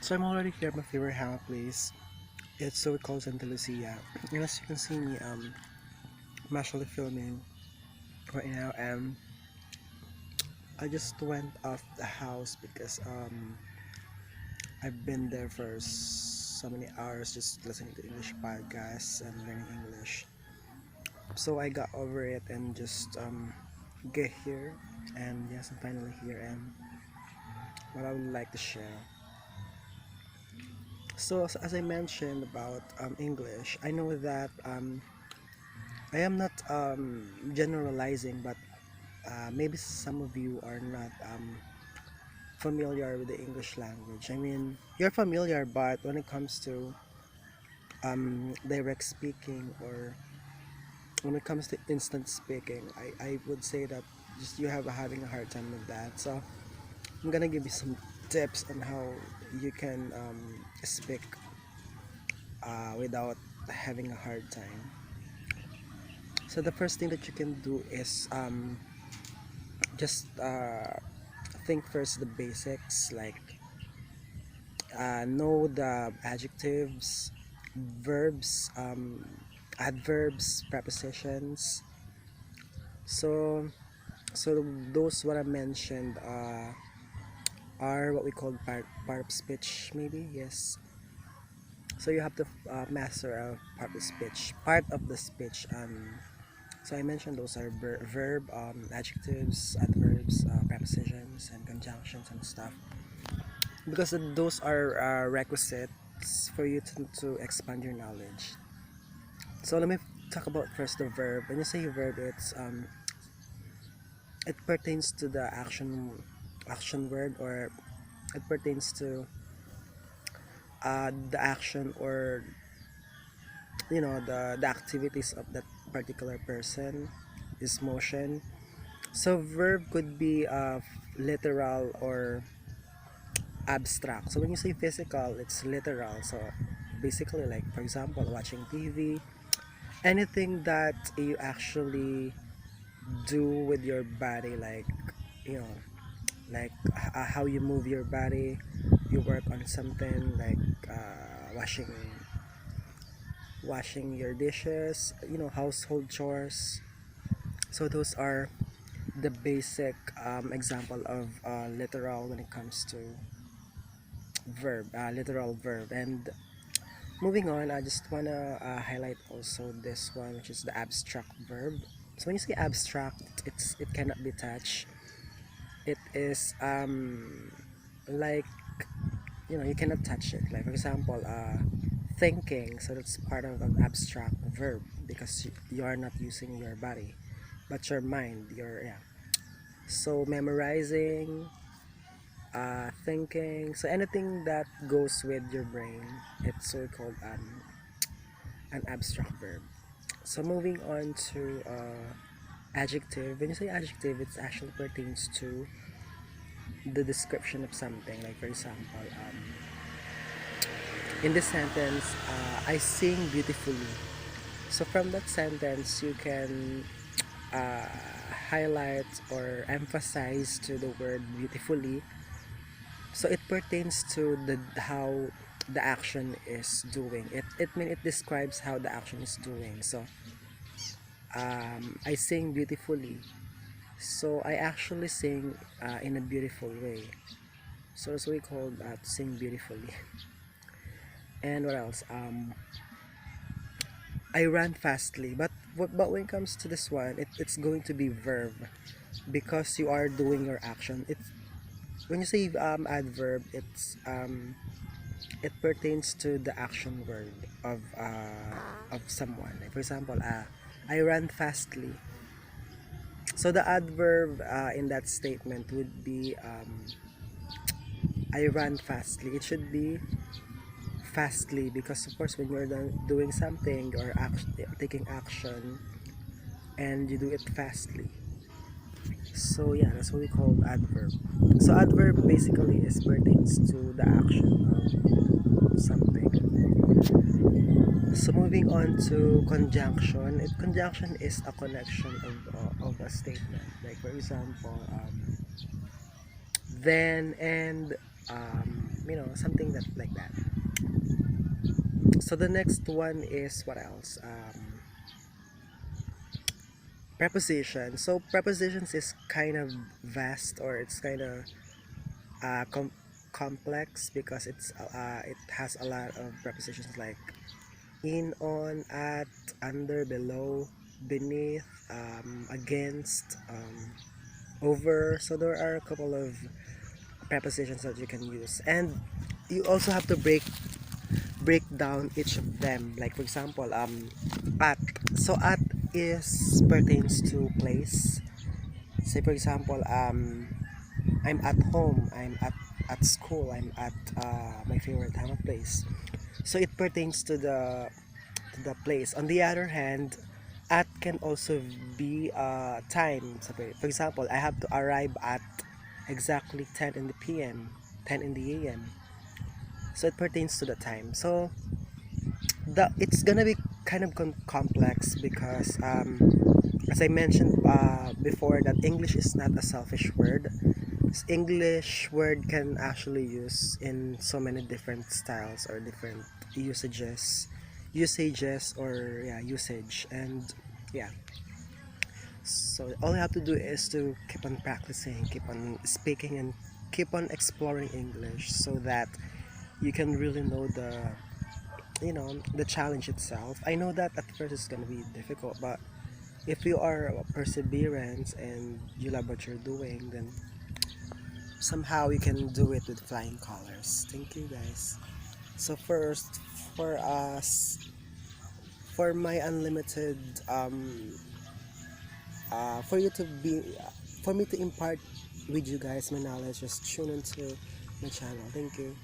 So I'm already here at my favorite house place. It's so called Santa Lucia. And as you can see me, I'm actually filming right now, and I just went off the house because I've been there for so many hours just listening to English podcasts and learning English. So I got over it and just get here, and yes, I'm finally here, and what I would like to share. So as I mentioned about English, I know that I am not generalizing, but maybe some of you are not familiar with the English language. I mean, you're familiar, but when it comes to direct speaking, or when it comes to instant speaking, I would say that just you have having a hard time with that. So I'm gonna give you some tips on how you can speak without having a hard time. So the first thing that you can do is just think first the basics, like know the adjectives, verbs, adverbs, prepositions. So those what I mentioned are what we call part of speech, maybe. Yes. So you have to master a part of speech, so I mentioned those are verb, adjectives, adverbs, prepositions, and conjunctions and stuff, because those are requisites for you to expand your knowledge. So let me talk about first the verb. When you say verb, it pertains to the action word, or it pertains to the action, or the activities of that particular person, is motion. So verb could be literal or abstract. So when you say physical, it's literal. So basically, like for example, watching TV, anything that you actually do with your body, like you know like how you move your body, you work on something like washing your dishes, household chores. So those are the basic example of literal when it comes to literal verb. And moving on, I just want to highlight also this one, which is the abstract verb. So when you say abstract, it cannot be touched. It is like you cannot touch it. Like for example, thinking. So that's part of an abstract verb, because you are not using your body, but your mind. Your Yeah. So memorizing, thinking. So anything that goes with your brain, it's so called an abstract verb. So moving on to adjective. When you say adjective, it actually pertains to the description of something. Like for example, in this sentence, I sing beautifully. So from that sentence, you can uh, highlight or emphasize to the word beautifully. So it pertains to the how the action is doing. It describes how the action is doing. So I sing beautifully. So I actually sing in a beautiful way. So we call that sing beautifully. And what else? I ran fastly. But when it comes to this one, it's going to be verb, because you are doing your action. It's When you say adverb, it pertains to the action word of someone. Like for example, I ran fastly. So the adverb in that statement would be I ran fastly. It should be fastly, because of course when you're doing something, or taking action, and you do it fastly. So yeah, that's what we call adverb. So adverb basically is pertains to the action of something. So moving on to conjunction. Conjunction is a connection of a statement. Like for example, then and something that like that. So the next one is what else? Preposition. So prepositions is kind of vast, or it's kind of uh, com- complex, because it has a lot of prepositions like in, on, at, under, below, beneath, against, over. So there are a couple of prepositions that you can use, and you also have to break down each of them. Like for example, at. So at is pertains to place. Say for example, I'm at home, I'm at school, I'm at my favorite time of place. So it pertains to the place. On the other hand, at can also be time. So for example, I have to arrive at exactly 10 in the p.m., 10 in the a.m. So it pertains to the time. So it's gonna be kind of complex, because as I mentioned before, that English is not a selfish word. English word can actually use in so many different styles or different usages, or yeah, usage. And yeah, so all you have to do is to keep on practicing, keep on speaking, and keep on exploring English, so that you can really know the challenge itself. I know that at first it's gonna be difficult, but if you are perseverance and you love what you're doing, then somehow you can do it with flying colors. Thank you, guys. So first, for us, for my unlimited, for you to be, for me to impart with you guys my knowledge, just tune into my channel. Thank you.